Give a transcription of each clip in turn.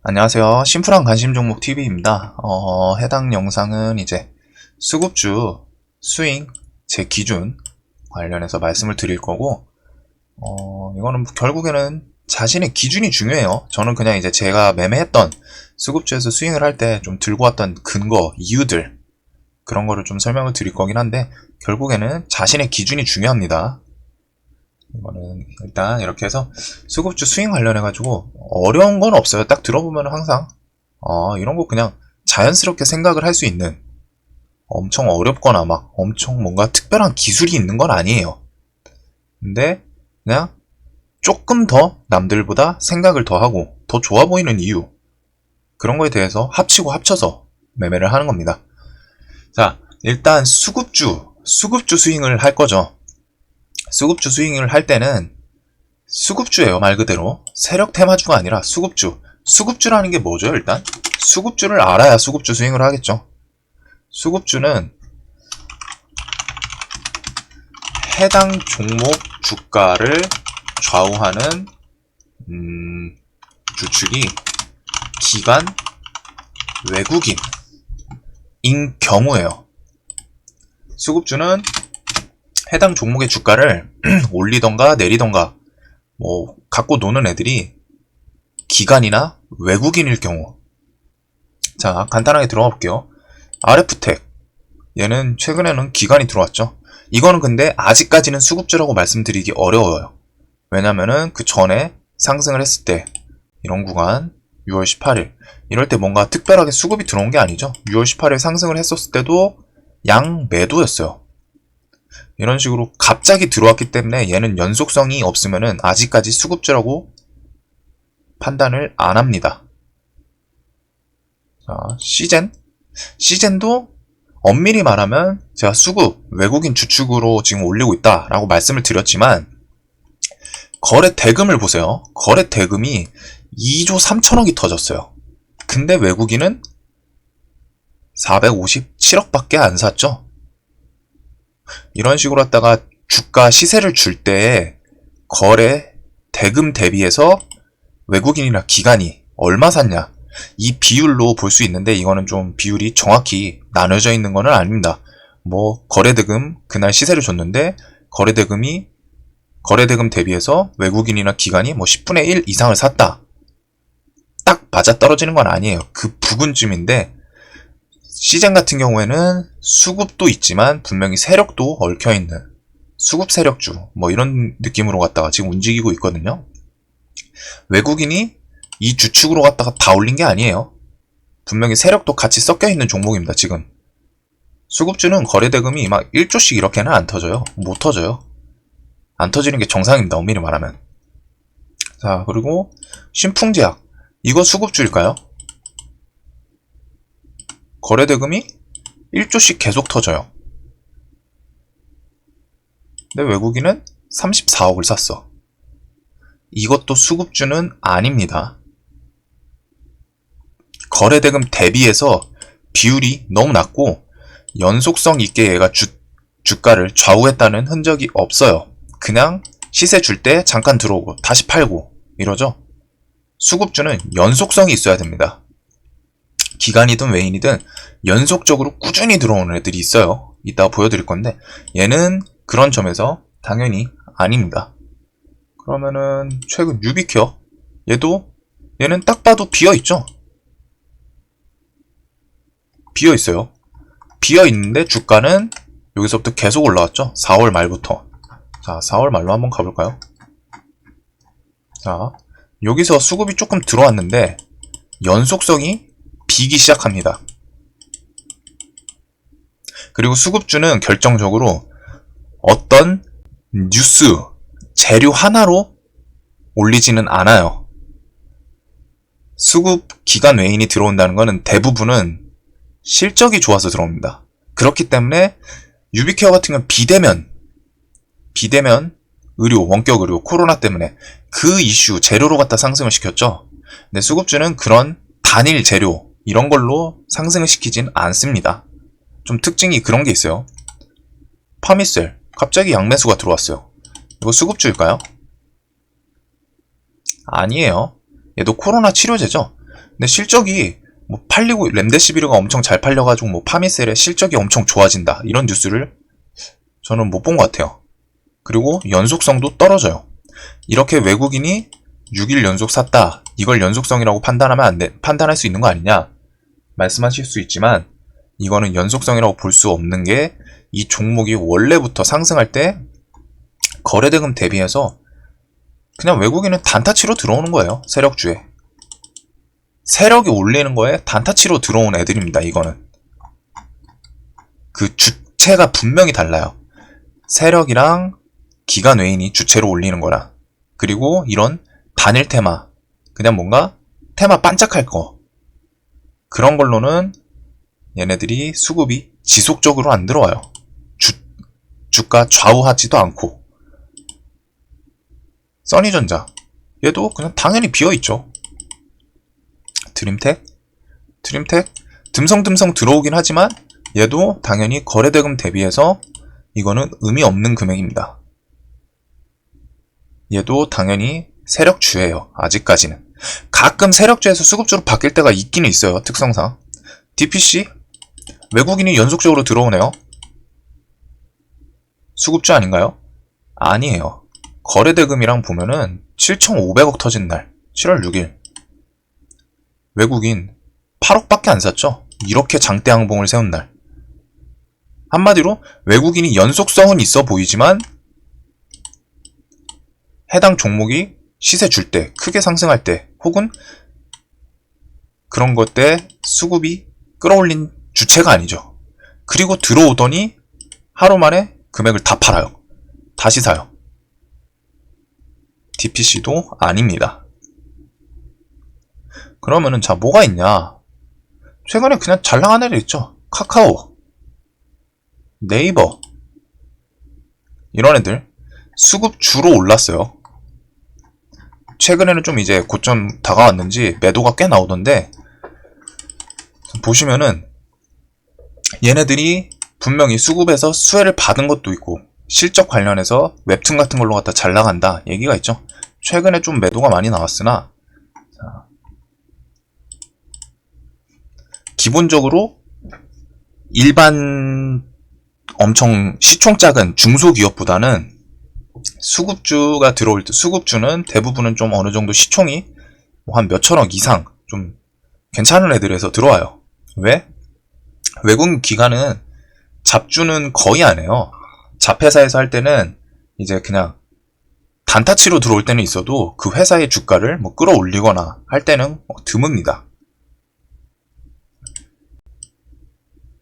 안녕하세요. 심플한 관심 종목 TV입니다. 해당 영상은 이제 수급주 스윙 제 기준 관련해서 말씀을 드릴 거고, 이거는 결국에는 자신의 기준이 중요해요. 저는 그냥 이제 제가 매매했던 수급주에서 스윙을 할 때 좀 들고 왔던 근거, 이유들, 그런 거를 좀 설명을 드릴 거긴 한데, 결국에는 자신의 기준이 중요합니다. 이거는 일단 이렇게 해서 수급주 스윙 관련해가지고 어려운 건 없어요. 딱 들어보면 항상 이런 거 그냥 자연스럽게 생각을 할 수 있는, 엄청 어렵거나 막 엄청 뭔가 특별한 기술이 있는 건 아니에요. 근데 그냥 조금 더 남들보다 생각을 더 하고 더 좋아 보이는 이유, 그런 거에 대해서 합치고 합쳐서 매매를 하는 겁니다. 자, 일단 수급주 스윙을 할 거죠. 수급주 스윙을 할 때는 수급주예요. 말 그대로 세력 테마주가 아니라 수급주. 수급주라는 게 뭐죠? 일단 수급주를 알아야 수급주 스윙을 하겠죠. 수급주는 해당 종목 주가를 좌우하는 주축이 기관, 외국인인 경우예요. 수급주는 해당 종목의 주가를 올리던가 내리던가 뭐 갖고 노는 애들이 기관이나 외국인일 경우. 자, 간단하게 들어가 볼게요. RF텍, 얘는 최근에는 기관이 들어왔죠. 이거는 근데 아직까지는 수급주라고 말씀드리기 어려워요. 왜냐면은 그 전에 상승을 했을 때, 이런 구간 6월 18일 이럴 때 뭔가 특별하게 수급이 들어온 게 아니죠. 6월 18일 상승을 했었을 때도 양 매도였어요. 이런 식으로 갑자기 들어왔기 때문에 얘는 연속성이 없으면은 아직까지 수급주라고 판단을 안 합니다. 자, 시젠도 엄밀히 말하면 제가 수급, 외국인 주축으로 지금 올리고 있다라고 말씀을 드렸지만, 거래 대금을 보세요. 거래 대금이 2조 3천억이 터졌어요. 근데 외국인은 457억밖에 안 샀죠. 이런 식으로 했다가 주가 시세를 줄 때에 거래 대금 대비해서 외국인이나 기관이 얼마 샀냐, 이 비율로 볼 수 있는데, 이거는 좀 비율이 정확히 나눠져 있는 건 아닙니다. 뭐 거래 대금 그날 시세를 줬는데 거래 대금 대비해서 외국인이나 기관이 뭐 10분의 1 이상을 샀다, 딱 맞아 떨어지는 건 아니에요. 그 부분쯤인데, 시장 같은 경우에는 수급도 있지만 분명히 세력도 얽혀있는 수급 세력주, 뭐 이런 느낌으로 갔다가 지금 움직이고 있거든요. 외국인이 이 주축으로 갔다가 다 올린 게 아니에요. 분명히 세력도 같이 섞여있는 종목입니다. 지금 수급주는 거래대금이 막 1조씩 이렇게는 안 터져요. 못 터져요. 안 터지는 게 정상입니다. 엄밀히 말하면. 자, 그리고 신풍제약, 이거 수급주일까요? 거래대금이 1조씩 계속 터져요. 근데 외국인은 34억을 샀어. 이것도 수급주는 아닙니다. 거래대금 대비해서 비율이 너무 낮고 연속성 있게 얘가 주가를 좌우했다는 흔적이 없어요. 그냥 시세 줄 때 잠깐 들어오고 다시 팔고 이러죠. 수급주는 연속성이 있어야 됩니다. 기관이든 외인이든 연속적으로 꾸준히 들어오는 애들이 있어요. 이따가 보여드릴 건데, 얘는 그런 점에서 당연히 아닙니다. 그러면은 최근 유비케어, 얘는 딱 봐도 비어있죠. 비어있어요. 비어있는데 주가는 여기서부터 계속 올라왔죠. 4월 말부터. 자, 4월 말로 한번 가볼까요? 자, 여기서 수급이 조금 들어왔는데 연속성이 비기 시작합니다. 그리고 수급주는 결정적으로 어떤 뉴스, 재료 하나로 올리지는 않아요. 수급 기관 외인이 들어온다는 것은 대부분은 실적이 좋아서 들어옵니다. 그렇기 때문에 유비케어 같은 경우는 비대면 의료, 원격 의료, 코로나 때문에 그 이슈 재료로 갖다 상승을 시켰죠. 근데 수급주는 그런 단일 재료 이런 걸로 상승을 시키진 않습니다. 좀 특징이 그런 게 있어요. 파미셀, 갑자기 양매수가 들어왔어요. 이거 수급주일까요? 아니에요. 얘도 코로나 치료제죠. 근데 실적이 뭐 팔리고 렘데시비르가 엄청 잘 팔려가지고 뭐 파미셀의 실적이 엄청 좋아진다 이런 뉴스를 저는 못 본 것 같아요. 그리고 연속성도 떨어져요. 이렇게 외국인이 6일 연속 샀다. 이걸 연속성이라고 판단할 수 있는 거 아니냐? 말씀하실 수 있지만 이거는 연속성이라고 볼 수 없는 게 이 종목이 원래부터 상승할 때 거래대금 대비해서 그냥 외국인은 단타치로 들어오는 거예요. 세력주에. 세력이 올리는 거에 단타치로 들어온 애들입니다. 이거는. 그 주체가 분명히 달라요. 세력이랑 기관 외인이 주체로 올리는 거라. 그리고 이런 단일 테마, 그냥 뭔가 테마 반짝할 거, 그런 걸로는 얘네들이 수급이 지속적으로 안 들어와요. 주가 좌우하지도 않고. 써니전자, 얘도 그냥 당연히 비어있죠. 드림텍 듬성듬성 들어오긴 하지만 얘도 당연히 거래대금 대비해서 이거는 의미 없는 금액입니다. 얘도 당연히 세력주예요. 아직까지는. 가끔 세력주에서 수급주로 바뀔 때가 있기는 있어요. 특성상. DPC 외국인이 연속적으로 들어오네요. 수급주 아닌가요? 아니에요. 거래대금이랑 보면은 7,500억 터진 날 7월 6일 외국인 8억밖에 안 샀죠. 이렇게 장대 항봉을 세운 날. 한마디로 외국인이 연속성은 있어 보이지만 해당 종목이 시세 줄 때, 크게 상승할 때, 혹은 그런 것 때 수급이 끌어올린 주체가 아니죠. 그리고 들어오더니 하루 만에 금액을 다 팔아요. 다시 사요. DPC도 아닙니다. 그러면은 자 뭐가 있냐? 최근에 그냥 잘 나간 애들 있죠. 카카오, 네이버 이런 애들 수급주로 올랐어요. 최근에는 좀 이제 고점 다가왔는지 매도가 꽤 나오던데 보시면은 얘네들이 분명히 수급에서 수혜를 받은 것도 있고 실적 관련해서 웹툰 같은 걸로 갖다 잘 나간다 얘기가 있죠. 최근에 좀 매도가 많이 나왔으나 기본적으로 일반 엄청 시총 작은 중소기업보다는 수급주가 들어올 때 수급주는 대부분은 좀 어느 정도 시총이 한 몇천억 이상 좀 괜찮은 애들에서 들어와요. 왜? 외국 기관은 잡주는 거의 안 해요. 잡회사에서 할 때는 이제 그냥 단타치로 들어올 때는 있어도 그 회사의 주가를 뭐 끌어올리거나 할 때는 드뭅니다.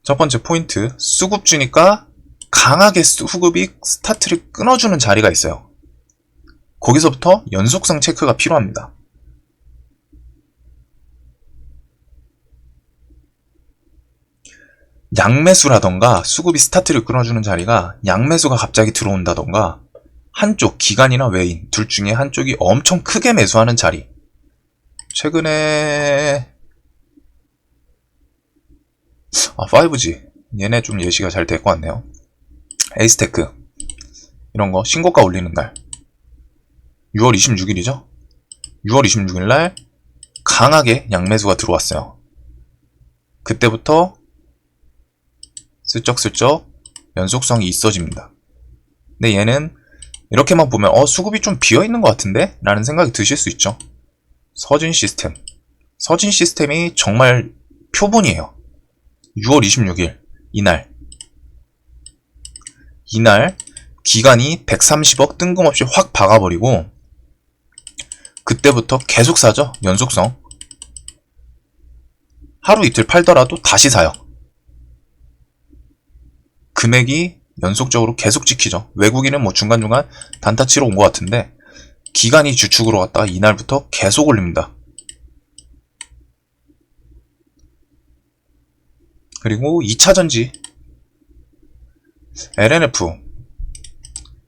첫 번째 포인트, 수급주니까 강하게 수급이 스타트를 끊어주는 자리가 있어요. 거기서부터 연속성 체크가 필요합니다. 양매수라던가 수급이 스타트를 끊어주는 자리가 양매수가 갑자기 들어온다던가 한쪽 기관이나 외인 둘 중에 한쪽이 엄청 크게 매수하는 자리. 최근에 5G 얘네 좀 예시가 잘 될 것 같네요. 에이스테크 이런 거 신고가 올리는 날 6월 26일이죠. 6월 26일 날 강하게 양매수가 들어왔어요. 그때부터 슬쩍슬쩍 연속성이 있어집니다. 근데 얘는 이렇게만 보면 수급이 좀 비어있는 것 같은데? 라는 생각이 드실 수 있죠. 서진 시스템이 정말 표본이에요. 6월 26일 이날 기간이 130억 뜬금없이 확 박아버리고 그때부터 계속 사죠. 연속성. 하루 이틀 팔더라도 다시 사요. 금액이 연속적으로 계속 찍히죠. 외국인은 뭐 중간중간 단타치로 온 것 같은데 기간이 주축으로 갔다가 이날부터 계속 올립니다. 그리고 2차전지 LNF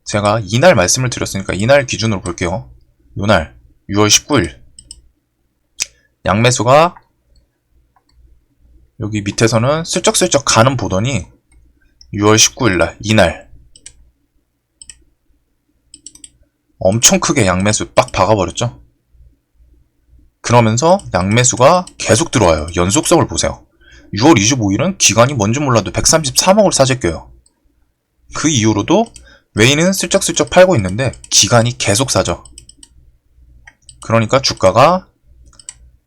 제가 이날 말씀을 드렸으니까 이날 기준으로 볼게요. 요날 6월 19일 양매수가 여기 밑에서는 슬쩍슬쩍 가는 보더니 6월 19일날 이날 엄청 크게 양매수 빡 박아버렸죠. 그러면서 양매수가 계속 들어와요. 연속성을 보세요. 6월 25일은 기관이 뭔지 몰라도 133억을 사재껴요. 그 이후로도 웨이는 슬쩍슬쩍 팔고 있는데 기관이 계속 사죠. 그러니까 주가가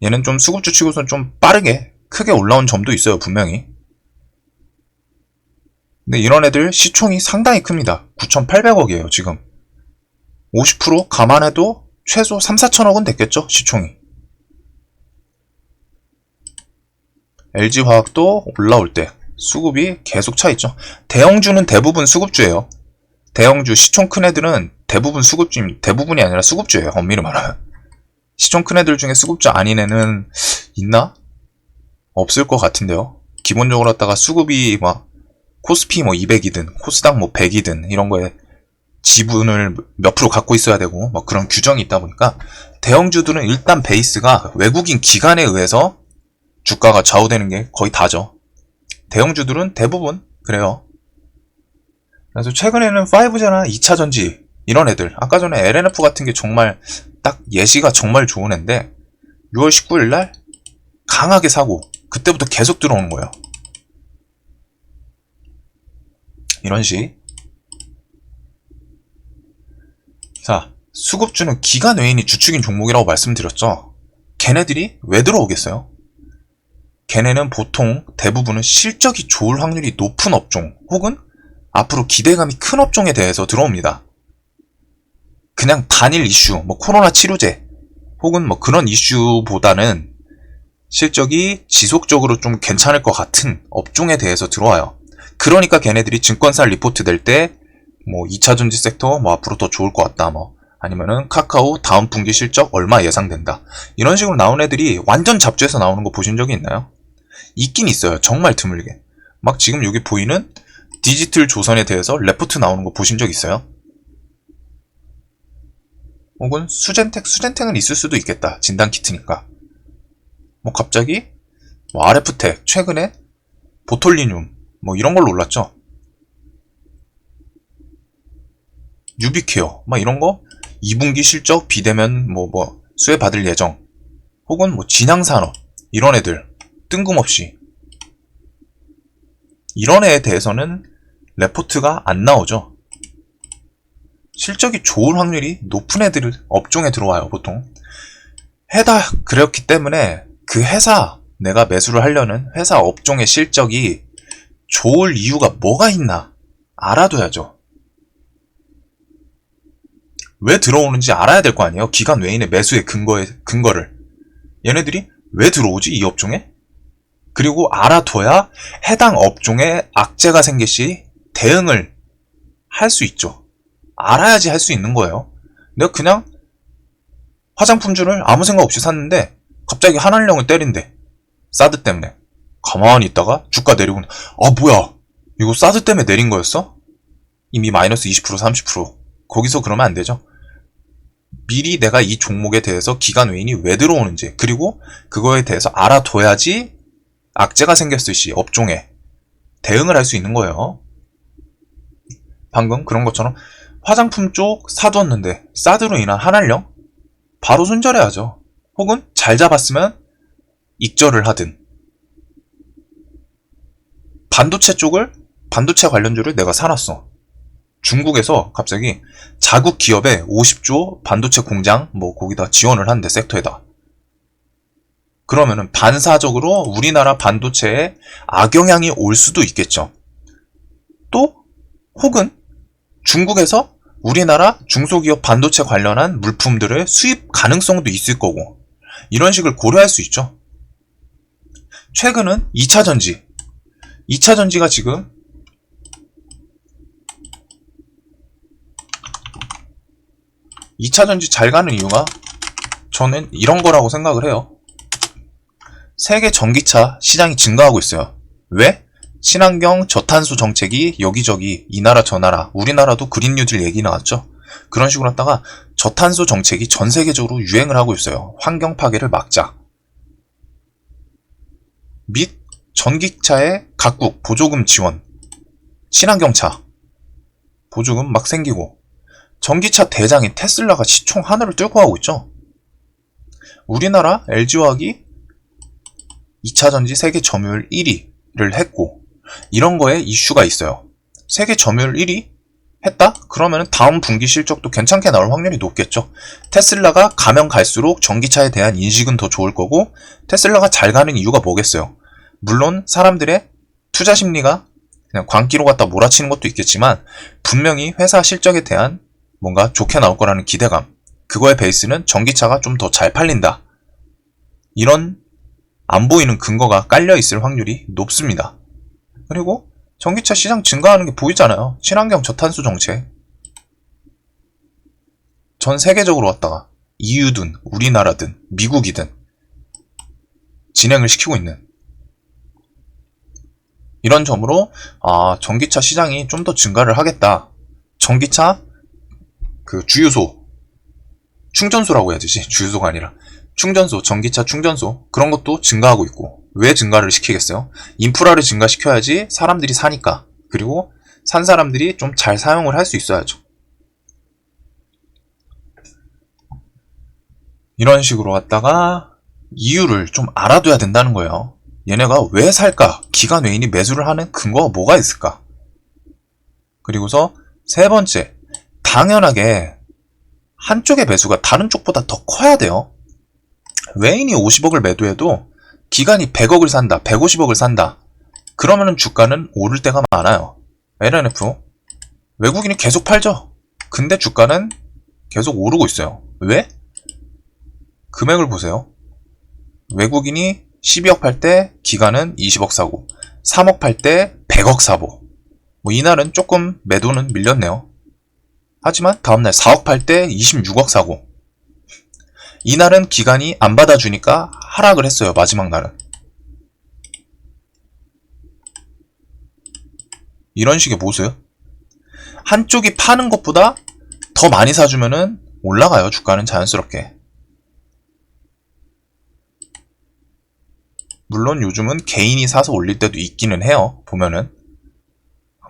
얘는 좀 수급주 치고선 좀 빠르게 크게 올라온 점도 있어요. 분명히. 근데 이런 애들 시총이 상당히 큽니다. 9,800억이에요. 지금 50% 감안해도 최소 3, 4천억은 됐겠죠. 시총이. LG화학도 올라올 때 수급이 계속 차있죠. 대형주는 대부분 수급주예요. 대형주 시총 큰 애들은 대부분이 아니라 수급주예요. 엄밀히 말하면. 시총 큰 애들 중에 수급주 아닌 애는 있나? 없을 것 같은데요. 기본적으로 갖다가 수급이 막 코스피 뭐 200이든 코스닥 뭐 100이든 이런 거에 지분을 몇 프로 갖고 있어야 되고 뭐 그런 규정이 있다 보니까 대형주들은 일단 베이스가 외국인 기관에 의해서 주가가 좌우되는 게 거의 다죠. 대형주들은 대부분 그래요. 그래서 최근에는 5G나 2차전지 이런 애들, 아까 전에 LNF 같은 게 정말 딱 예시가 정말 좋은 애인데 6월 19일 날 강하게 사고 그때부터 계속 들어오는 거예요. 이런 식. 자, 수급주는 기관 외인이 주축인 종목이라고 말씀드렸죠. 걔네들이 왜 들어오겠어요? 걔네는 보통 대부분은 실적이 좋을 확률이 높은 업종 혹은 앞으로 기대감이 큰 업종에 대해서 들어옵니다. 그냥 단일 이슈, 뭐 코로나 치료제 혹은 뭐 그런 이슈보다는 실적이 지속적으로 좀 괜찮을 것 같은 업종에 대해서 들어와요. 그러니까 걔네들이 증권사 리포트 될 때 뭐 2차전지 섹터 뭐 앞으로 더 좋을 것 같다 뭐 아니면은 카카오 다음 분기 실적 얼마 예상된다 이런 식으로 나온 애들이 완전 잡주에서 나오는 거 보신 적이 있나요? 있긴 있어요. 정말 드물게. 막 지금 여기 보이는 디지털 조선에 대해서 레포트 나오는 거 보신 적 있어요? 혹은 수젠텍은 있을 수도 있겠다. 진단키트니까. 뭐 갑자기 뭐 RF텍 최근에 보톨리늄 뭐 이런 걸로 올랐죠. 유비케어 막 이런 거 2분기 실적 비대면 뭐 수혜 받을 예정 혹은 뭐 진양산업 이런 애들 뜬금없이 이런 애에 대해서는 레포트가 안 나오죠. 실적이 좋을 확률이 높은 애들 업종에 들어와요. 보통 그렇기 때문에 그 회사 내가 매수를 하려는 회사 업종의 실적이 좋을 이유가 뭐가 있나 알아둬야죠. 왜 들어오는지 알아야 될 거 아니에요. 기관 외인의 매수의 근거를. 얘네들이 왜 들어오지 이 업종에? 그리고 알아둬야 해당 업종에 악재가 생길 시 대응을 할 수 있죠. 알아야지 할 수 있는 거예요. 내가 그냥 화장품주를 아무 생각 없이 샀는데 갑자기 한한령을 때린대. 사드 때문에. 가만히 있다가 주가 내리고 뭐야 이거 사드 때문에 내린 거였어? 이미 마이너스 20% 30% 거기서 그러면 안 되죠. 미리 내가 이 종목에 대해서 기관 외인이 왜 들어오는지 그리고 그거에 대해서 알아둬야지 악재가 생겼을 시 업종에 대응을 할 수 있는 거예요. 방금 그런 것처럼 화장품 쪽 사두었는데 사드로 인한 한한령 바로 손절해야죠. 혹은 잘 잡았으면 익절을 하든 반도체 관련주를 내가 사놨어. 중국에서 갑자기 자국 기업에 50조 반도체 공장 뭐 거기다 지원을 한대 섹터에다. 그러면은 반사적으로 우리나라 반도체에 악영향이 올 수도 있겠죠. 또 혹은 중국에서 우리나라 중소기업 반도체 관련한 물품들의 수입 가능성도 있을 거고 이런 식을 고려할 수 있죠. 최근은 2차전지가 지금 잘 가는 이유가 저는 이런 거라고 생각을 해요. 세계 전기차 시장이 증가하고 있어요. 왜? 친환경 저탄소 정책이 여기저기 이 나라 저 나라 우리나라도 그린 뉴딜 얘기 나왔죠. 그런 식으로 하다가 저탄소 정책이 전 세계적으로 유행을 하고 있어요. 환경 파괴를 막자. 및 전기차의 각국 보조금 지원, 친환경차 보조금 막 생기고 전기차 대장인 테슬라가 시총 하늘을 뚫고 가고 있죠. 우리나라 LG화학이 2차전지 세계 점유율 1위를 했고, 이런 거에 이슈가 있어요. 세계 점유율 1위 했다? 그러면 다음 분기 실적도 괜찮게 나올 확률이 높겠죠. 테슬라가 가면 갈수록 전기차에 대한 인식은 더 좋을 거고, 테슬라가 잘 가는 이유가 뭐겠어요. 물론 사람들의 투자 심리가 그냥 광기로 갖다 몰아치는 것도 있겠지만, 분명히 회사 실적에 대한 뭔가 좋게 나올 거라는 기대감, 그거의 베이스는 전기차가 좀 더 잘 팔린다, 이런 안 보이는 근거가 깔려 있을 확률이 높습니다. 그리고 전기차 시장 증가하는 게 보이잖아요. 친환경 저탄소 정책. 전 세계적으로 왔다가 EU든 우리나라든 미국이든 진행을 시키고 있는 이런 점으로 전기차 시장이 좀 더 증가를 하겠다. 전기차 그 주유소, 충전소라고 해야 되지, 주유소가 아니라 충전소, 전기차 충전소, 그런 것도 증가하고 있고, 왜 증가를 시키겠어요? 인프라를 증가시켜야지 사람들이 사니까. 그리고 산 사람들이 좀 잘 사용을 할 수 있어야죠. 이런 식으로 왔다가 이유를 좀 알아둬야 된다는 거예요. 얘네가 왜 살까? 기관 외인이 매수를 하는 근거가 뭐가 있을까? 그리고서 세 번째, 당연하게 한쪽의 매수가 다른 쪽보다 더 커야 돼요. 외인이 50억을 매도해도 기관이 100억을 산다, 150억을 산다. 그러면은 주가는 오를 때가 많아요. LNF. 외국인이 계속 팔죠. 근데 주가는 계속 오르고 있어요. 왜? 금액을 보세요. 외국인이 12억 팔 때 기관은 20억 사고, 3억 팔 때 100억 사고. 이날은 조금 매도는 밀렸네요. 하지만 다음날 4억 팔 때 26억 사고. 이날은 기관이 안 받아주니까 하락을 했어요. 마지막 날은. 이런 식의 모습. 한쪽이 파는 것보다 더 많이 사주면은 올라가요. 주가는 자연스럽게. 물론 요즘은 개인이 사서 올릴 때도 있기는 해요. 보면은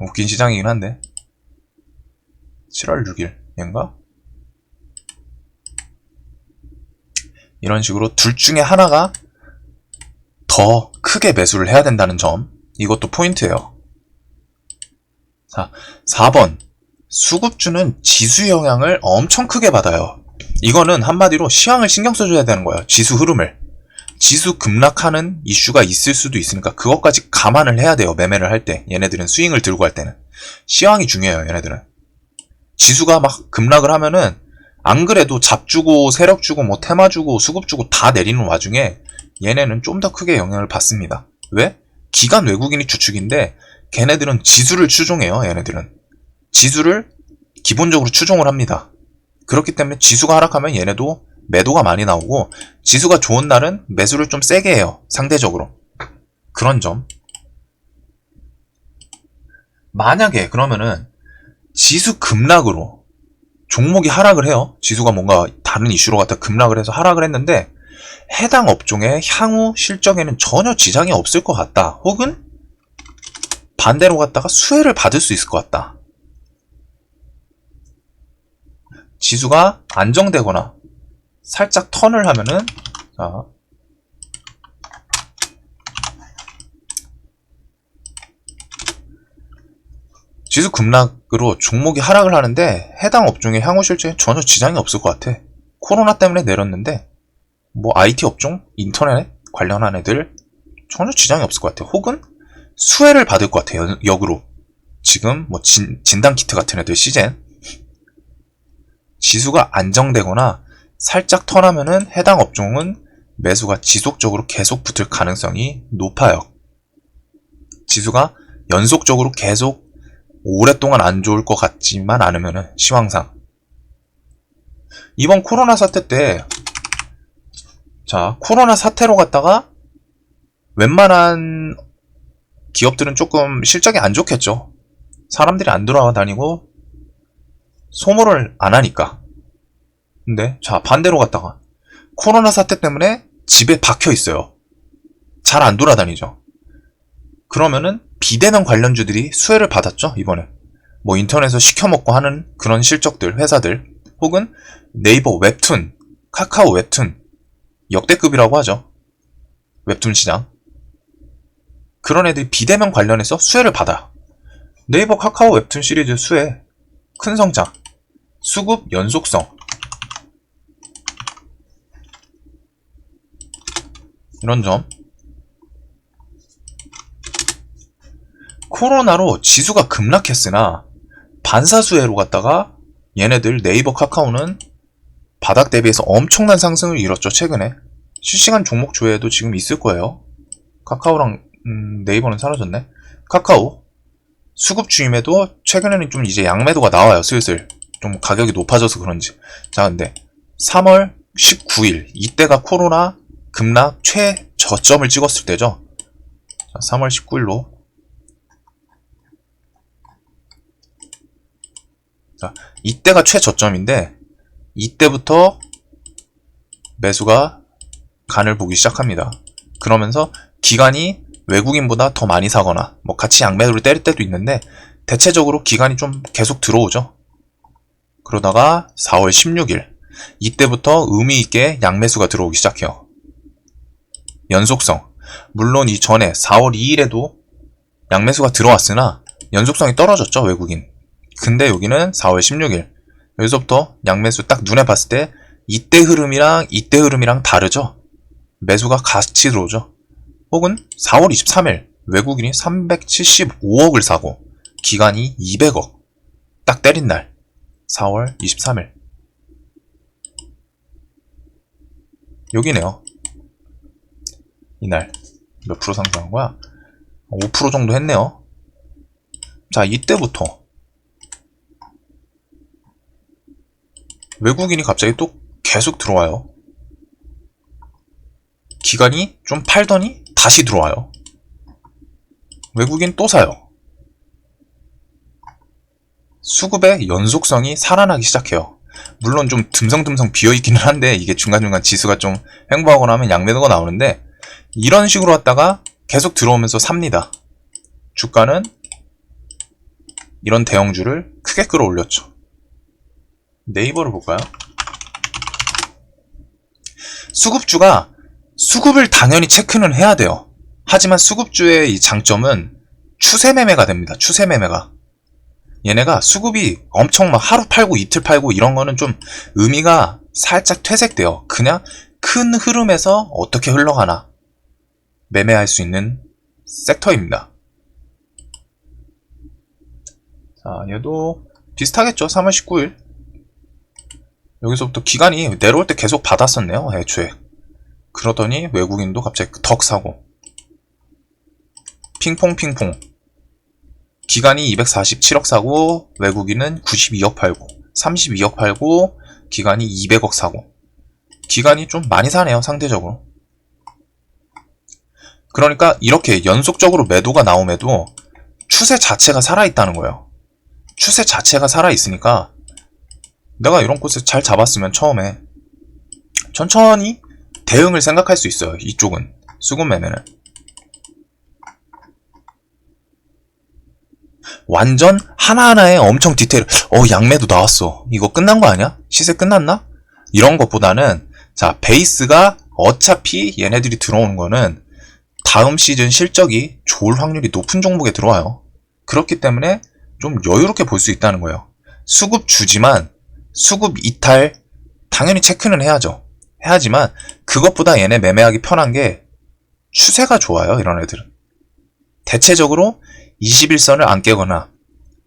웃긴 시장이긴 한데. 7월 6일 얘인가? 이런 식으로 둘 중에 하나가 더 크게 매수를 해야 된다는 점, 이것도 포인트예요. 자, 4번. 수급주는 지수 영향을 엄청 크게 받아요. 이거는 한마디로 시황을 신경 써줘야 되는 거예요. 지수 흐름을. 지수 급락하는 이슈가 있을 수도 있으니까 그것까지 감안을 해야 돼요. 매매를 할 때. 얘네들은 스윙을 들고 할 때는. 시황이 중요해요. 얘네들은. 지수가 막 급락을 하면은 안 그래도 잡 주고 세력 주고 뭐 테마 주고 수급 주고 다 내리는 와중에 얘네는 좀 더 크게 영향을 받습니다. 왜? 기관 외국인이 주축인데 걔네들은 지수를 추종해요. 얘네들은 지수를 기본적으로 추종을 합니다. 그렇기 때문에 지수가 하락하면 얘네도 매도가 많이 나오고, 지수가 좋은 날은 매수를 좀 세게 해요. 상대적으로. 그런 점. 만약에 그러면은 지수 급락으로 종목이 하락을 해요. 지수가 뭔가 다른 이슈로 갖다 급락을 해서 하락을 했는데 해당 업종의 향후 실적에는 전혀 지장이 없을 것 같다. 혹은 반대로 갔다가 수혜를 받을 수 있을 것 같다. 지수가 안정되거나 살짝 턴을 하면은, 자, 지수 급락으로 종목이 하락을 하는데 해당 업종의 향후 실적에 전혀 지장이 없을 것 같아. 코로나 때문에 내렸는데 뭐 IT 업종, 인터넷 관련한 애들 전혀 지장이 없을 것 같아. 혹은 수혜를 받을 것 같아. 역으로 지금 뭐 진단키트 같은 애들 시젠, 지수가 안정되거나 살짝 턴하면은 해당 업종은 매수가 지속적으로 계속 붙을 가능성이 높아요. 지수가 연속적으로 계속 오랫동안 안 좋을 것 같지만 않으면은 시황상. 이번 코로나 사태 때, 자, 코로나 사태로 갔다가 웬만한 기업들은 조금 실적이 안 좋겠죠. 사람들이 안 돌아다니고 소모를 안 하니까. 근데 자, 반대로 갔다가 코로나 사태 때문에 집에 박혀 있어요. 잘 안 돌아다니죠. 그러면은 비대면 관련주들이 수혜를 받았죠. 이번에 뭐 인터넷에서 시켜먹고 하는 그런 실적들, 회사들, 혹은 네이버 웹툰, 카카오 웹툰, 역대급이라고 하죠. 웹툰 시장. 그런 애들이 비대면 관련해서 수혜를 받아요. 네이버 카카오 웹툰 시리즈 수혜, 큰 성장, 수급 연속성, 이런 점. 코로나로 지수가 급락했으나 반사수혜로 갔다가 얘네들 네이버 카카오는 바닥 대비해서 엄청난 상승을 이뤘죠. 최근에 실시간 종목 조회도 지금 있을 거예요. 카카오랑 네이버는 사라졌네. 카카오 수급 주임에도 최근에는 좀 이제 양매도가 나와요. 슬슬 좀 가격이 높아져서 그런지. 자, 근데 3월 19일 이때가 코로나 급락 최저점을 찍었을 때죠. 자, 3월 19일로 자, 이때가 최저점인데 이때부터 매수가 간을 보기 시작합니다. 그러면서 기관이 외국인보다 더 많이 사거나 뭐 같이 양매도를 때릴 때도 있는데 대체적으로 기관이 좀 계속 들어오죠. 그러다가 4월 16일 이때부터 의미있게 양매수가 들어오기 시작해요. 연속성. 물론 이전에 4월 2일에도 양매수가 들어왔으나 연속성이 떨어졌죠. 외국인. 근데 여기는 4월 16일 여기서부터 양매수 딱 눈에 봤을 때 이때 흐름이랑 다르죠. 매수가 같이 들어오죠. 혹은 4월 23일 외국인이 375억을 사고 기관이 200억 딱 때린 날 4월 23일 여기네요. 이날 몇 프로 상승한 거야? 5% 정도 했네요. 자, 이때부터 외국인이 갑자기 또 계속 들어와요. 기관이 좀 팔더니 다시 들어와요. 외국인 또 사요. 수급의 연속성이 살아나기 시작해요. 물론 좀 듬성듬성 비어있기는 한데 이게 중간중간 지수가 좀 횡보하거나 하면 양매도가 나오는데 이런 식으로 왔다가 계속 들어오면서 삽니다. 주가는 이런 대형주를 크게 끌어올렸죠. 네이버를 볼까요? 수급주가 수급을 당연히 체크는 해야 돼요. 하지만 수급주의 이 장점은 추세 매매가 됩니다. 추세 매매가. 얘네가 수급이 엄청 막 하루 팔고 이틀 팔고 이런 거는 좀 의미가 살짝 퇴색돼요. 그냥 큰 흐름에서 어떻게 흘러가나 매매할 수 있는 섹터입니다. 자, 얘도 비슷하겠죠. 3월 19일 여기서부터 기관이 내려올 때 계속 받았었네요. 애초에. 그러더니 외국인도 갑자기 덕 사고 핑퐁 기관이 247억 사고 외국인은 92억 팔고 32억 팔고 기관이 200억 사고 기관이 좀 많이 사네요. 상대적으로. 그러니까 이렇게 연속적으로 매도가 나옴에도 추세 자체가 살아있다는 거예요. 추세 자체가 살아있으니까 내가 이런 곳에 잘 잡았으면 처음에 천천히 대응을 생각할 수 있어요. 이쪽은 수급 매매는 완전 하나하나에 엄청 디테일 양매도 나왔어. 이거 끝난 거 아니야? 시세 끝났나? 이런 것보다는 자, 베이스가 어차피 얘네들이 들어오는 거는 다음 시즌 실적이 좋을 확률이 높은 종목에 들어와요. 그렇기 때문에 좀 여유롭게 볼 수 있다는 거예요. 수급 주지만 수급 이탈 당연히 체크는 해야죠. 해야지만 그것보다 얘네 매매하기 편한 게 추세가 좋아요. 이런 애들은. 대체적으로 21선을 안 깨거나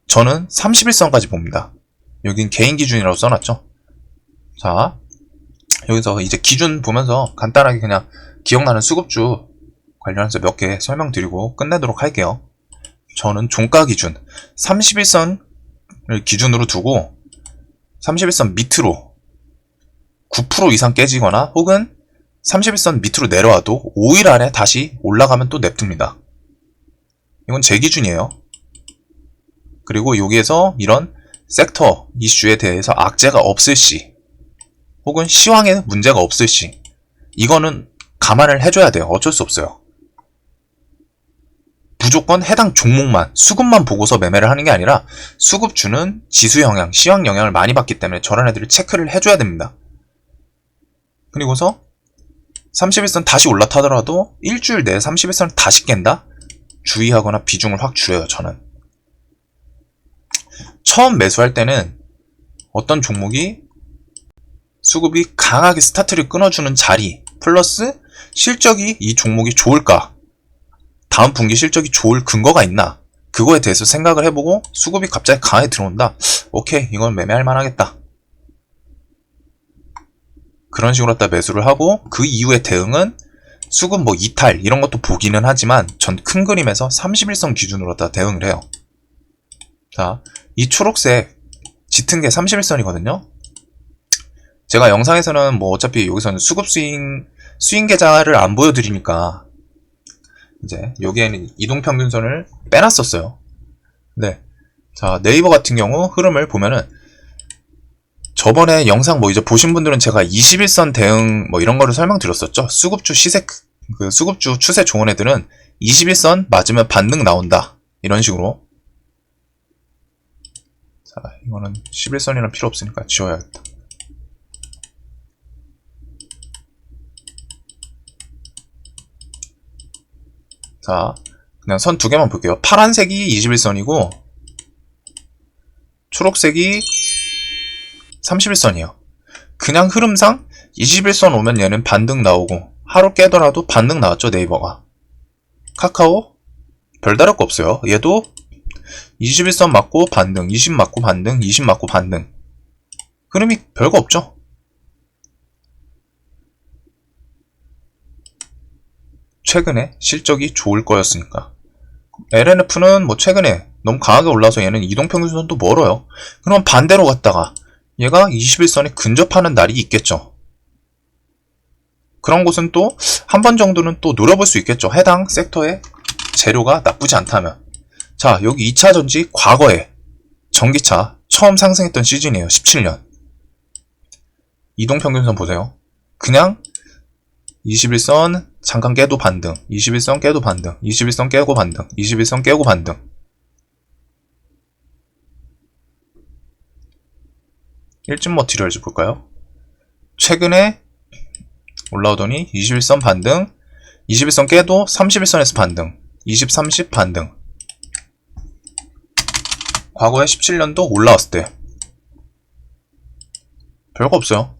저는 31선까지 봅니다. 여긴 개인 기준이라고 써놨죠. 자, 여기서 이제 기준 보면서 간단하게 그냥 기억나는 수급주 관련해서 몇 개 설명드리고 끝내도록 할게요. 저는 종가 기준 31선을 기준으로 두고 31선 밑으로 9% 이상 깨지거나 혹은 31선 밑으로 내려와도 5일 안에 다시 올라가면 또 냅둡니다. 이건 제 기준이에요. 그리고 여기에서 이런 섹터 이슈에 대해서 악재가 없을 시 혹은 시황에 문제가 없을 시 이거는 감안을 해줘야 돼요. 어쩔 수 없어요. 무조건 해당 종목만 수급만 보고서 매매를 하는 게 아니라 수급주는 지수 영향, 시황 영향을 많이 받기 때문에 저런 애들을 체크를 해줘야 됩니다. 그리고서 31선 다시 올라타더라도 일주일 내에 31선을 다시 깬다? 주의하거나 비중을 확 줄여요, 저는. 처음 매수할 때는 어떤 종목이 수급이 강하게 스타트를 끊어주는 자리 플러스 실적이 이 종목이 좋을까? 다음 분기 실적이 좋을 근거가 있나? 그거에 대해서 생각을 해보고 수급이 갑자기 강하게 들어온다. 오케이, 이건 매매할 만하겠다. 그런 식으로 갖다 매수를 하고 그 이후의 대응은 수급 뭐 이탈 이런 것도 보기는 하지만 전 큰 그림에서 31선 기준으로 갖다 대응을 해요. 자, 이 초록색 짙은 게 31선이거든요. 제가 영상에서는 뭐 어차피 여기서는 수급 스윙 계좌를 안 보여드리니까 이제 여기에는 이동평균선을 빼놨었어요. 네. 자, 네이버 같은 경우 흐름을 보면은 저번에 영상 뭐 이제 보신 분들은 제가 21선 대응 뭐 이런 거를 설명드렸었죠. 수급주 수급주 추세 좋은 애들은 21선 맞으면 반등 나온다. 이런 식으로. 자, 이거는 11선이랑 필요 없으니까 지워야겠다. 자, 그냥 선 두 개만 볼게요. 파란색이 21선이고 초록색이 31선이에요. 그냥 흐름상 21선 오면 얘는 반등 나오고 하루 깨더라도 반등 나왔죠, 네이버가. 카카오 별다를 거 없어요. 얘도 21선 맞고 반등, 20 맞고 반등, 20 맞고 반등. 흐름이 별거 없죠. 최근에 실적이 좋을 거였으니까. LNF는 뭐 최근에 너무 강하게 올라서 얘는 이동평균선도 멀어요. 그럼 반대로 갔다가 얘가 21선에 근접하는 날이 있겠죠. 그런 곳은 또 한 번 정도는 또 노려볼 수 있겠죠. 해당 섹터의 재료가 나쁘지 않다면. 자, 여기 2차전지 과거에 전기차 처음 상승했던 시즌이에요. 17년. 이동평균선 보세요. 그냥 21선 잠깐 깨도 반등, 21선 깨도 반등, 21선 깨고 반등, 21선 깨고 반등. 일진 머티리얼즈 볼까요? 최근에 올라오더니 21선 반등, 21선 깨도 31선에서 반등, 20, 30 반등. 과거에 17년도 올라왔을 때 별거 없어요.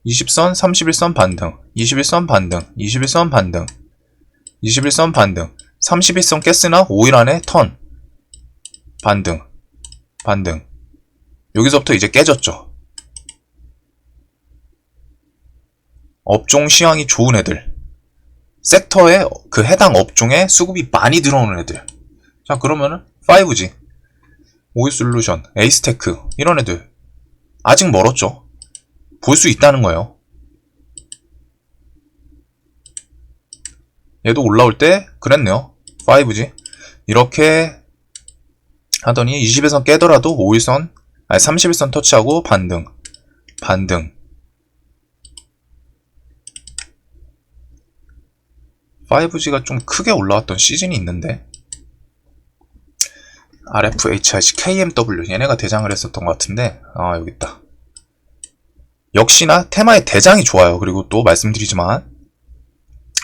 20선, 31선 반등, 21선 반등, 21선 반등, 21선 반등, 31선 깼으나 5일 안에 턴 반등, 반등. 여기서부터 이제 깨졌죠. 업종 시황이 좋은 애들, 섹터에 그 해당 업종에 수급이 많이 들어오는 애들. 자, 그러면은 5G, 오일솔루션, 에이스테크 이런 애들 아직 멀었죠. 볼 수 있다는 거예요. 얘도 올라올 때 그랬네요. 5G 이렇게 하더니 20에선 깨더라도 5일선, 31선 터치하고 반등, 반등. 5G가 좀 크게 올라왔던 시즌이 있는데 RFHIC, KMW 얘네가 대장을 했었던 것 같은데 아, 여기 있다. 역시나 테마의 대장이 좋아요. 그리고 또 말씀드리지만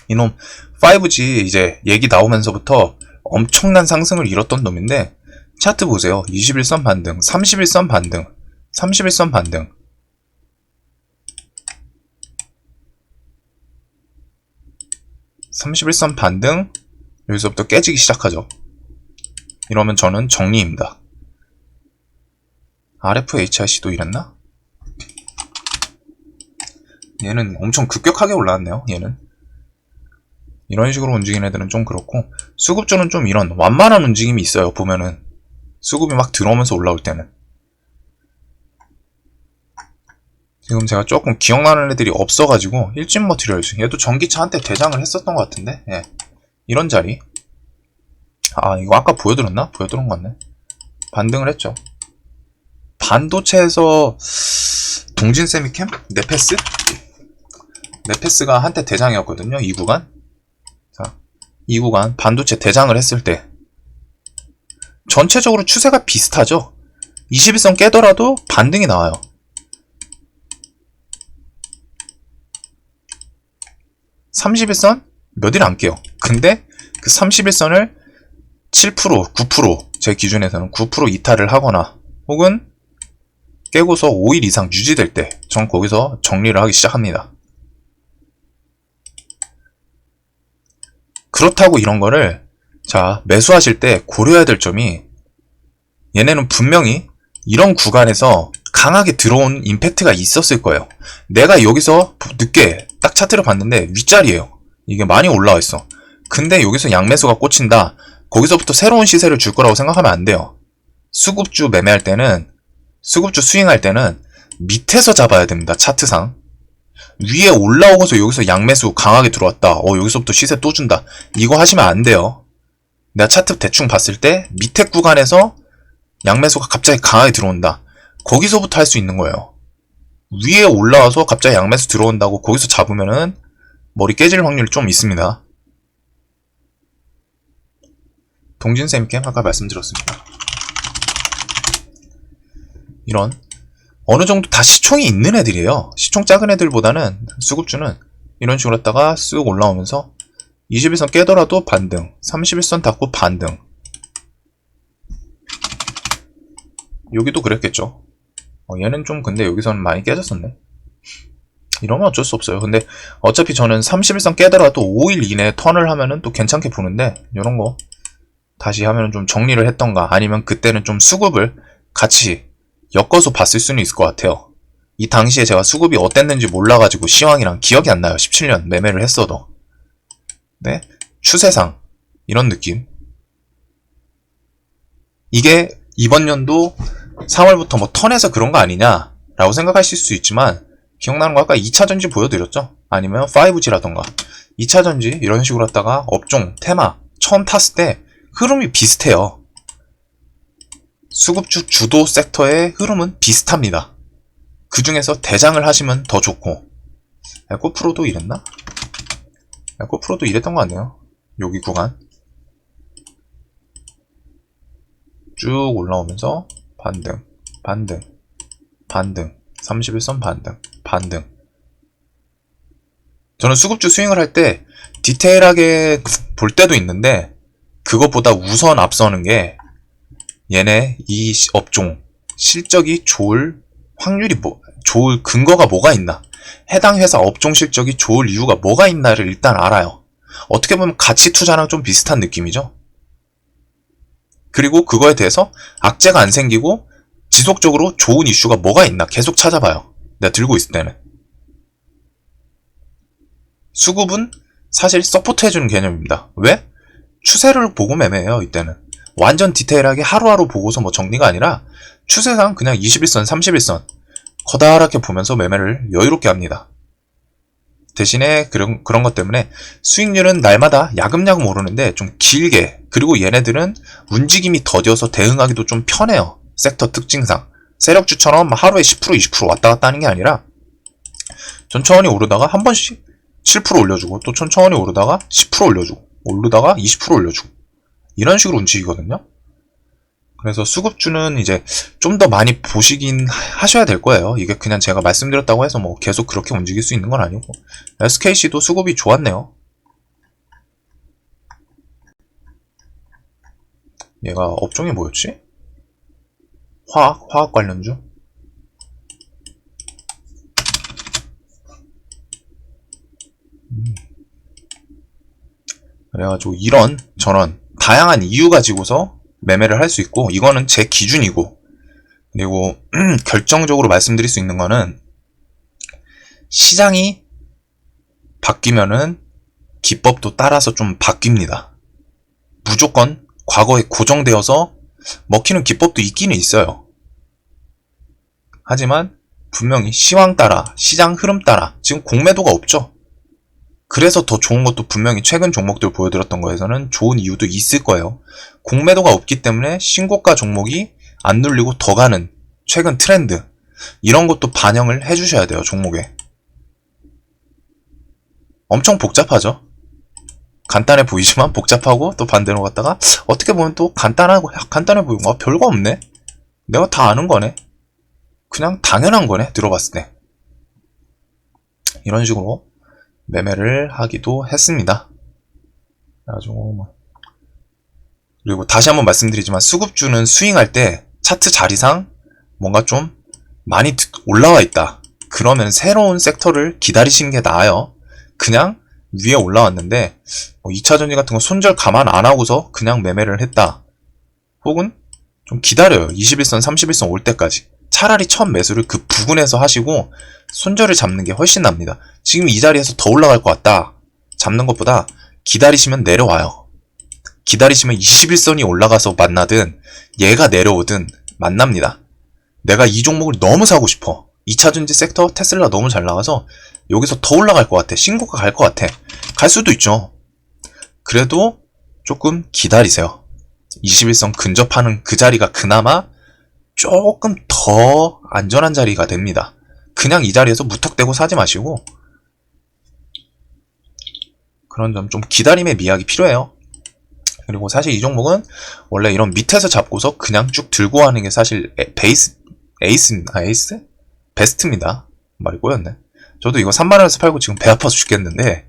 이놈 5G 이제 얘기 나오면서부터 엄청난 상승을 이뤘던 놈인데 차트 보세요. 21선 반등, 31선 반등, 31선 반등. (31선) 반등. 여기서부터 깨지기 시작하죠. 이러면 저는 정리입니다. RFHIC도 이랬나? 얘는 엄청 급격하게 올라왔네요. 얘는 이런 식으로 움직이는 애들은 좀 그렇고, 수급주는 좀 이런 완만한 움직임이 있어요. 보면은 수급이 막 들어오면서 올라올 때는. 지금 제가 조금 기억나는 애들이 없어가지고 일진 머티리얼즈, 얘도 전기차 한때 대장을 했었던 것 같은데, 예. 이런 자리. 아, 이거 아까 보여드렸나? 보여드린 것 같네. 반등을 했죠. 반도체에서 동진 세미캠? 네페스? 네페스가 한때 대장이었거든요. 이 구간. 자, 이 구간 반도체 대장을 했을 때 전체적으로 추세가 비슷하죠. 21선 깨더라도 반등이 나와요. 30일선 몇 일 안 깨요. 근데 그 30일선을 7%, 9%, 제 기준에서는 9% 이탈을 하거나 혹은 깨고서 5일 이상 유지될 때 전 거기서 정리를 하기 시작합니다. 그렇다고 이런 거를 자 매수하실 때 고려해야 될 점이 얘네는 분명히 이런 구간에서 강하게 들어온 임팩트가 있었을 거예요. 내가 여기서 늦게 딱 차트를 봤는데 윗자리예요. 이게 많이 올라와 있어. 근데 여기서 양매수가 꽂힌다. 거기서부터 새로운 시세를 줄 거라고 생각하면 안 돼요. 수급주 매매할 때는 수급주 스윙할 때는 밑에서 잡아야 됩니다. 차트상. 위에 올라오고서 여기서 양매수 강하게 들어왔다. 여기서부터 시세 또 준다. 이거 하시면 안 돼요. 내가 차트 대충 봤을 때 밑에 구간에서 양매수가 갑자기 강하게 들어온다. 거기서부터 할 수 있는 거예요. 위에 올라와서 갑자기 양매수 들어온다고 거기서 잡으면은 머리 깨질 확률이 좀 있습니다. 동진쌤께 아까 말씀드렸습니다. 이런 어느 정도 다 시총이 있는 애들이에요. 시총 작은 애들보다는 수급주는 이런 식으로 했다가 쓱 올라오면서 21선 깨더라도 반등, 31선 닫고 반등. 여기도 그랬겠죠. 얘는 좀 근데 여기서는 많이 깨졌었네. 이러면 어쩔 수 없어요. 근데 어차피 저는 31선 깨더라도 5일 이내에 턴을 하면은 또 괜찮게 보는데 이런 거 다시 하면은 좀 정리를 했던가 아니면 그때는 좀 수급을 같이 엮어서 봤을 수는 있을 것 같아요. 이 당시에 제가 수급이 어땠는지 몰라가지고 시황이랑 기억이 안 나요. 17년 매매를 했어도. 네? 추세상 이런 느낌. 이게 이번 연도 3월부터 뭐 턴해서 그런 거 아니냐 라고 생각하실 수 있지만 기억나는 거 아까 2차전지 보여드렸죠? 아니면 5G라던가 2차전지 이런 식으로 했다가 업종, 테마 처음 탔을 때 흐름이 비슷해요. 수급주 주도 섹터의 흐름은 비슷합니다. 그 중에서 대장을 하시면 더 좋고 에코프로도 이랬나? 에코프로도 이랬던 것 같네요. 여기 구간 쭉 올라오면서 반등, 반등, 반등 31선 반등, 반등. 저는 수급주 스윙을 할 때 디테일하게 볼 때도 있는데 그것보다 우선 앞서는 게 얘네 이 업종 실적이 좋을 확률이 좋을 근거가 뭐가 있나, 해당 회사 업종 실적이 좋을 이유가 뭐가 있나를 일단 알아요. 어떻게 보면 가치 투자랑 좀 비슷한 느낌이죠. 그리고 그거에 대해서 악재가 안 생기고 지속적으로 좋은 이슈가 뭐가 있나 계속 찾아봐요. 내가 들고 있을 때는. 수급은 사실 서포트 해주는 개념입니다. 왜? 추세를 보고 매매해요. 이때는 완전 디테일하게 하루하루 보고서 뭐 정리가 아니라 추세상 그냥 21선, 31선 커다랗게 보면서 매매를 여유롭게 합니다. 대신에 그런 것 때문에 수익률은 날마다 야금야금 오르는데 좀 길게, 그리고 얘네들은 움직임이 더뎌서 대응하기도 좀 편해요. 섹터 특징상 세력주처럼 하루에 10% 20% 왔다 갔다 하는 게 아니라 천천히 오르다가 한 번씩 7% 올려주고 또 천천히 오르다가 10% 올려주고 오르다가 20% 올려주고 이런 식으로 움직이거든요. 그래서 수급주는 이제 좀 더 많이 보시긴 하셔야 될 거예요. 이게 그냥 제가 말씀드렸다고 해서 뭐 계속 그렇게 움직일 수 있는 건 아니고. SKC도 수급이 좋았네요. 얘가 업종이 뭐였지? 화학 관련주? 그래가지고 이런 저런 다양한 이유 가지고서 매매를 할 수 있고, 이거는 제 기준이고, 그리고 결정적으로 말씀드릴 수 있는 거는 시장이 바뀌면은 기법도 따라서 좀 바뀝니다. 무조건 과거에 고정되어서 먹히는 기법도 있기는 있어요. 하지만 분명히 시황 따라, 시장 흐름 따라 지금 공매도가 없죠. 그래서 더 좋은 것도 분명히 최근 종목들 보여드렸던 거에서는 좋은 이유도 있을 거예요. 공매도가 없기 때문에 신고가 종목이 안 눌리고 더 가는 최근 트렌드, 이런 것도 반영을 해주셔야 돼요. 종목에. 엄청 복잡하죠. 간단해 보이지만 복잡하고, 또 반대로 갔다가 어떻게 보면 또 간단해 보이고 별거 없네, 내가 다 아는 거네, 그냥 당연한 거네 들어봤을 때. 이런 식으로 매매를 하기도 했습니다. 그래가지고 뭐. 그리고 다시 한번 말씀드리지만 수급주는 스윙할 때 차트 자리상 뭔가 좀 많이 올라와 있다. 그러면 새로운 섹터를 기다리시는 게 나아요. 그냥 위에 올라왔는데 2차전지 같은 거 손절 감안 안 하고서 그냥 매매를 했다. 혹은 좀 기다려요. 21선, 31선 올 때까지. 차라리 첫 매수를 그 부근에서 하시고 손절을 잡는 게 훨씬 납니다. 지금 이 자리에서 더 올라갈 것 같다. 잡는 것보다 기다리시면 내려와요. 기다리시면 21선이 올라가서 만나든 얘가 내려오든 만납니다. 내가 이 종목을 너무 사고 싶어. 2차전지 섹터 테슬라 너무 잘 나가서 여기서 더 올라갈 것 같아. 신고가 갈 것 같아. 갈 수도 있죠. 그래도 조금 기다리세요. 21선 근접하는 그 자리가 그나마 조금 더 안전한 자리가 됩니다. 그냥 이 자리에서 무턱대고 사지 마시고 그런 점 좀 기다림의 미학이 필요해요. 그리고 사실 이 종목은 원래 이런 밑에서 잡고서 그냥 쭉 들고 하는 게 사실 에이스입니다. 에이스? 베스트입니다. 말이 꼬였네. 저도 이거 3만원에서 팔고 지금 배 아파서 죽겠는데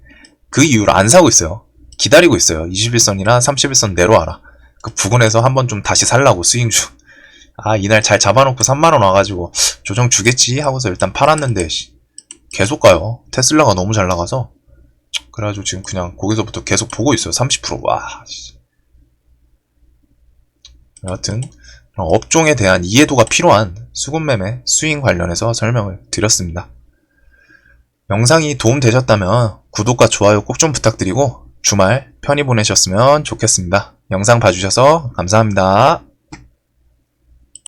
그 이후로 안 사고 있어요. 기다리고 있어요. 21선이나 31선 내려와라. 그 부근에서 한번 좀 다시 살라고 스윙주. 이날 잘 잡아놓고 3만원 와가지고 조정 주겠지 하고서 일단 팔았는데 계속 가요. 테슬라가 너무 잘 나가서. 그래가지고 지금 그냥 거기서부터 계속 보고 있어요. 30%. 와. 여하튼 업종에 대한 이해도가 필요한 수급매매, 스윙 관련해서 설명을 드렸습니다. 영상이 도움되셨다면 구독과 좋아요 꼭 좀 부탁드리고 주말 편히 보내셨으면 좋겠습니다. 영상 봐주셔서 감사합니다.